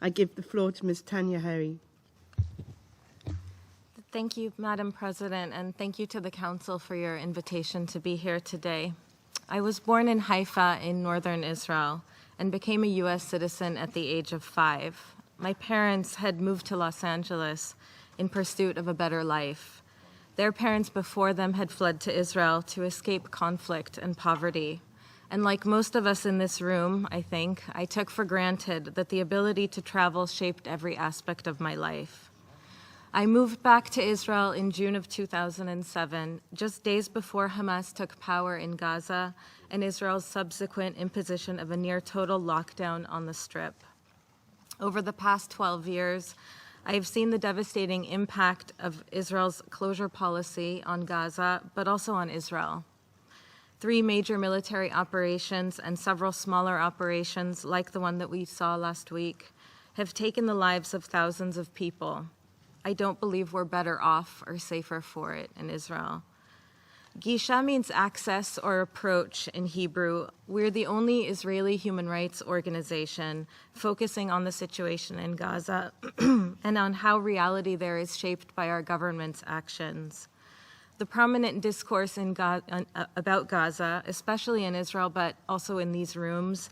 I give the floor to Ms. Tania Hary. Thank you, Madam President, and thank you to the Council for your invitation to be here today. I was born in Haifa in northern Israel and became a U.S. citizen at the age of 5. My parents had moved to Los Angeles in pursuit of a better life. Their parents before them had fled to Israel to escape conflict and poverty. And like most of us in this room, I think, I took for granted that the ability to travel shaped every aspect of my life. I moved back to Israel in June of 2007, just days before Hamas took power in Gaza and Israel's subsequent imposition of a near-total lockdown on the Strip. Over the past 12 years, I have seen the devastating impact of Israel's closure policy on Gaza, but also on Israel. 3 major military operations and several smaller operations, like the one that we saw last week, have taken the lives of thousands of people. I don't believe we're better off or safer for it in Israel. Gisha means access or approach in Hebrew. We're the only Israeli human rights organization focusing on the situation in Gaza and on how reality there is shaped by our government's actions. The prominent discourse about Gaza, especially in Israel, but also in these rooms,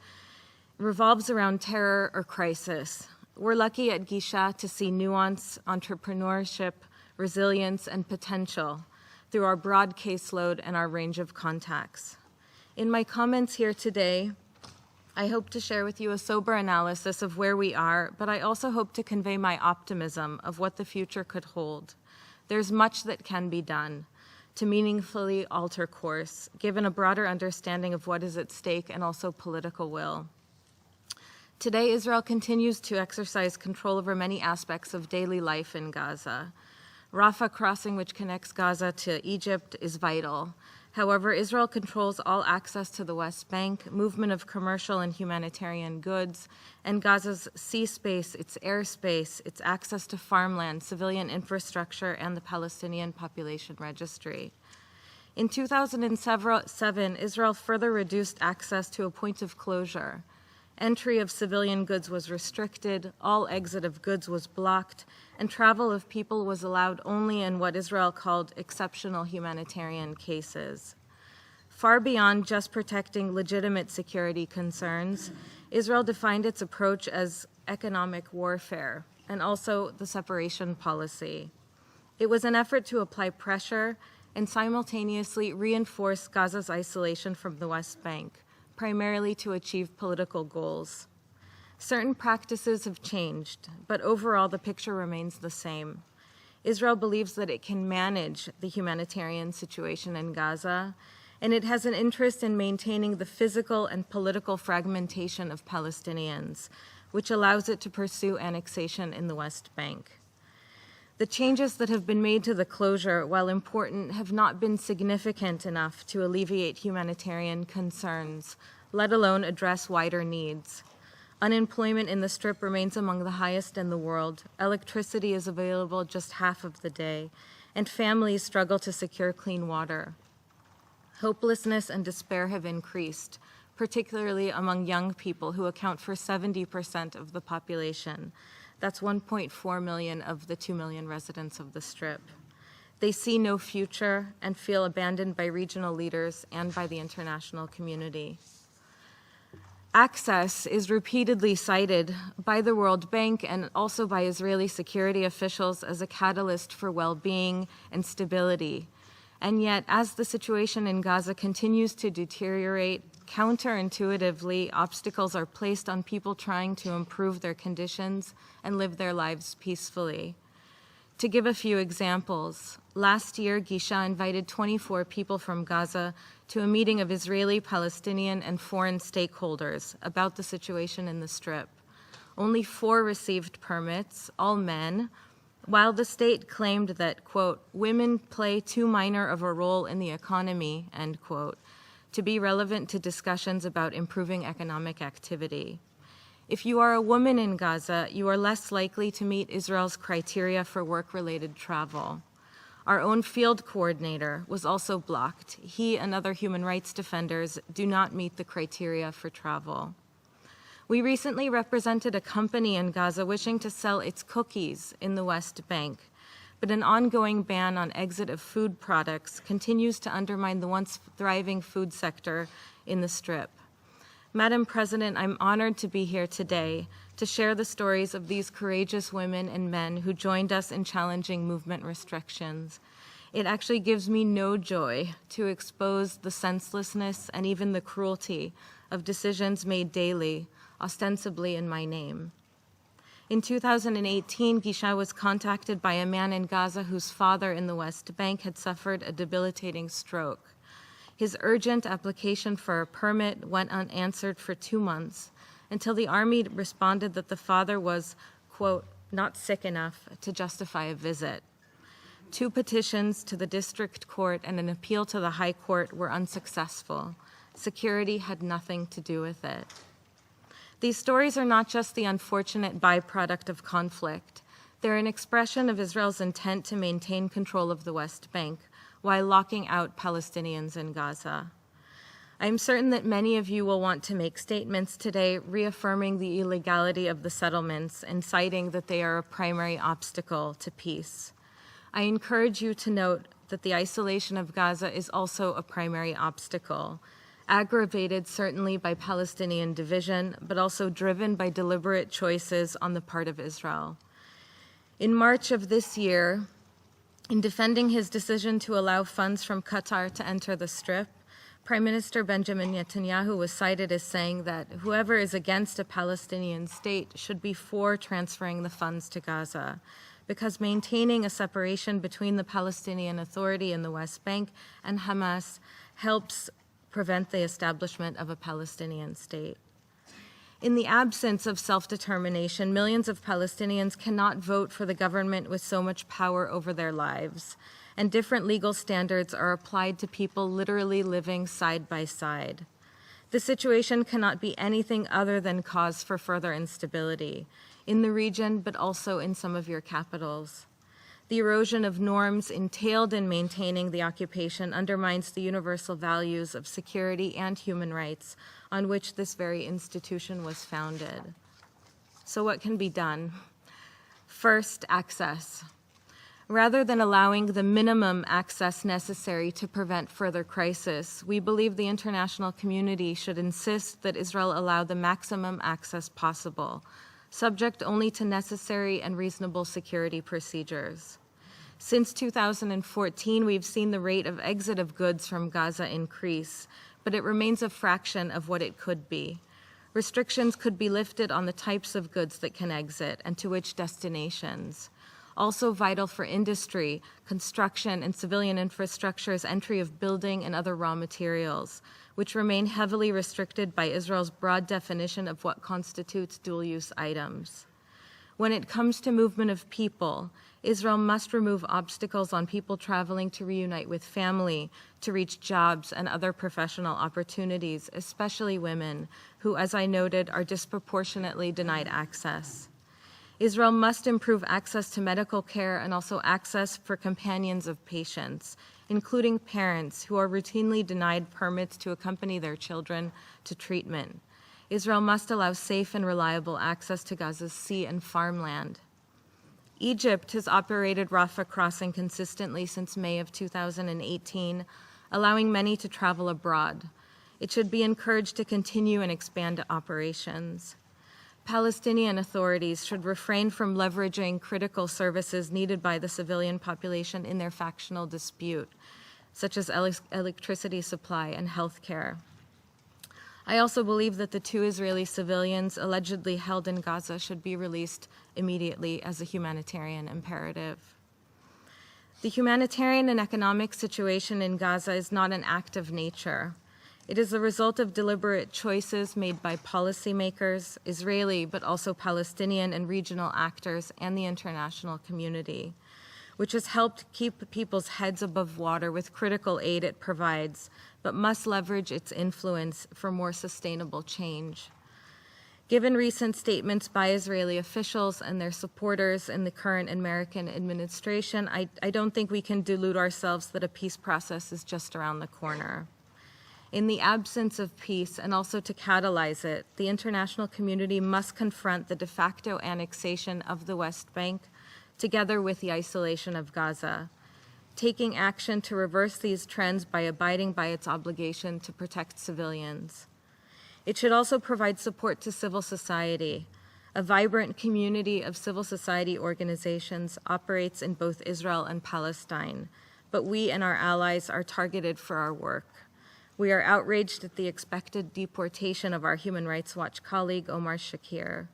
revolves around terror or crisis. We're lucky at Gisha to see nuance, entrepreneurship, resilience, and potential through our broad caseload and our range of contacts. In my comments here today, I hope to share with you a sober analysis of where we are, but I also hope to convey my optimism of what the future could hold. There's much that can be done to meaningfully alter course, given a broader understanding of what is at stake and also political will. Today, Israel continues to exercise control over many aspects of daily life in Gaza. Rafah crossing, which connects Gaza to Egypt, is vital. However, Israel controls all access to the West Bank, movement of commercial and humanitarian goods, and Gaza's sea space, its airspace, its access to farmland, civilian infrastructure, and the Palestinian population registry. In 2007, Israel further reduced access to a point of closure. Entry of civilian goods was restricted, all exit of goods was blocked, and travel of people was allowed only in what Israel called exceptional humanitarian cases. Far beyond just protecting legitimate security concerns, Israel defined its approach as economic warfare and also the separation policy. It was an effort to apply pressure and simultaneously reinforce Gaza's isolation from the West Bank, primarily to achieve political goals. Certain practices have changed, but overall the picture remains the same. Israel believes that it can manage the humanitarian situation in Gaza, and it has an interest in maintaining the physical and political fragmentation of Palestinians, which allows it to pursue annexation in the West Bank. The changes that have been made to the closure, while important, have not been significant enough to alleviate humanitarian concerns, let alone address wider needs. Unemployment in the Strip remains among the highest in the world. Electricity is available just half of the day, and families struggle to secure clean water. Hopelessness and despair have increased, particularly among young people who account for 70% of the population. That's 1.4 million of the 2 million residents of the Strip. They see no future and feel abandoned by regional leaders and by the international community. Access is repeatedly cited by the World Bank and also by Israeli security officials as a catalyst for well-being and stability. And yet, as the situation in Gaza continues to deteriorate, counterintuitively, obstacles are placed on people trying to improve their conditions and live their lives peacefully. To give a few examples, last year, Gisha invited 24 people from Gaza to a meeting of Israeli, Palestinian, and foreign stakeholders about the situation in the Strip. Only 4 received permits, all men, while the state claimed that, quote, women play too minor of a role in the economy, end quote, to be relevant to discussions about improving economic activity. If you are a woman in Gaza, you are less likely to meet Israel's criteria for work-related travel. Our own field coordinator was also blocked. He and other human rights defenders do not meet the criteria for travel. We recently represented a company in Gaza wishing to sell its cookies in the West Bank, but an ongoing ban on exit of food products continues to undermine the once thriving food sector in the Strip. Madam President, I'm honored to be here today to share the stories of these courageous women and men who joined us in challenging movement restrictions. It actually gives me no joy to expose the senselessness and even the cruelty of decisions made daily, ostensibly in my name. In 2018, Gisha was contacted by a man in Gaza whose father in the West Bank had suffered a debilitating stroke. His urgent application for a permit went unanswered for 2 months until the army responded that the father was, quote, not sick enough to justify a visit. 2 petitions to the district court and an appeal to the high court were unsuccessful. Security had nothing to do with it. These stories are not just the unfortunate byproduct of conflict. They're an expression of Israel's intent to maintain control of the West Bank while locking out Palestinians in Gaza. I'm certain that many of you will want to make statements today reaffirming the illegality of the settlements and citing that they are a primary obstacle to peace. I encourage you to note that the isolation of Gaza is also a primary obstacle, aggravated certainly by Palestinian division, but also driven by deliberate choices on the part of Israel. In March of this year, in defending his decision to allow funds from Qatar to enter the Strip, Prime Minister Benjamin Netanyahu was cited as saying that whoever is against a Palestinian state should be for transferring the funds to Gaza, because maintaining a separation between the Palestinian Authority in the West Bank and Hamas helps prevent the establishment of a Palestinian state. In the absence of self-determination, millions of Palestinians cannot vote for the government with so much power over their lives, and different legal standards are applied to people literally living side by side. The situation cannot be anything other than cause for further instability in the region, but also in some of your capitals. The erosion of norms entailed in maintaining the occupation undermines the universal values of security and human rights on which this very institution was founded. So what can be done? First, access. Rather than allowing the minimum access necessary to prevent further crisis, we believe the international community should insist that Israel allow the maximum access possible, subject only to necessary and reasonable security procedures. Since 2014, we've seen the rate of exit of goods from Gaza increase, but it remains a fraction of what it could be. Restrictions could be lifted on the types of goods that can exit and to which destinations. Also vital for industry, construction, and civilian infrastructure is entry of building and other raw materials, which remain heavily restricted by Israel's broad definition of what constitutes dual-use items. When it comes to movement of people, Israel must remove obstacles on people traveling to reunite with family, to reach jobs and other professional opportunities, especially women, who, as I noted, are disproportionately denied access. Israel must improve access to medical care and also access for companions of patients, including parents who are routinely denied permits to accompany their children to treatment. Israel must allow safe and reliable access to Gaza's sea and farmland. Egypt has operated Rafah crossing consistently since May of 2018, allowing many to travel abroad. It should be encouraged to continue and expand operations. Palestinian authorities should refrain from leveraging critical services needed by the civilian population in their factional dispute, such as electricity supply and health care. I also believe that the 2 Israeli civilians allegedly held in Gaza should be released immediately as a humanitarian imperative. The humanitarian and economic situation in Gaza is not an act of nature. It is the result of deliberate choices made by policymakers, Israeli, but also Palestinian and regional actors, and the international community, which has helped keep people's heads above water with critical aid it provides, but must leverage its influence for more sustainable change. Given recent statements by Israeli officials and their supporters in the current American administration, I don't think we can delude ourselves that a peace process is just around the corner. In the absence of peace, and also to catalyze it, the international community must confront the de facto annexation of the West Bank, together with the isolation of Gaza, taking action to reverse these trends by abiding by its obligation to protect civilians. It should also provide support to civil society. A vibrant community of civil society organizations operates in both Israel and Palestine, but we and our allies are targeted for our work. We are outraged at the expected deportation of our Human Rights Watch colleague, Omar Shakir.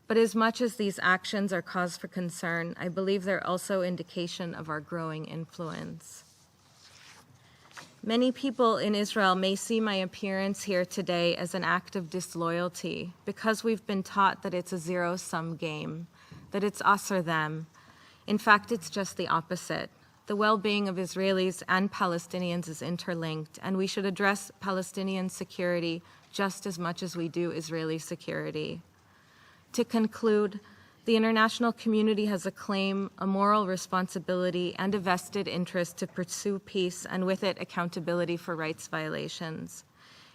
But as much as these actions are cause for concern, I believe they're also indication of our growing influence. Many people in Israel may see my appearance here today as an act of disloyalty because we've been taught that it's a zero-sum game, that it's us or them. In fact, it's just the opposite. The well-being of Israelis and Palestinians is interlinked, and we should address Palestinian security just as much as we do Israeli security. To conclude, the international community has a claim, a moral responsibility, and a vested interest to pursue peace, and with it, accountability for rights violations.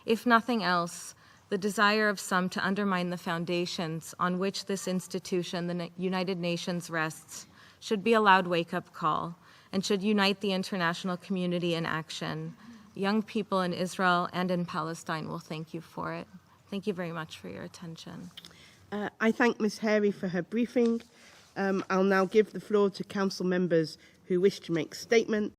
If nothing else, the desire of some to undermine the foundations on which this institution, the United Nations, rests, should be a loud wake-up call and should unite the international community in action. Young people in Israel and in Palestine will thank you for it. Thank you very much for your attention. I thank Ms. Hary for her briefing. I'll now give the floor to council members who wish to make statements.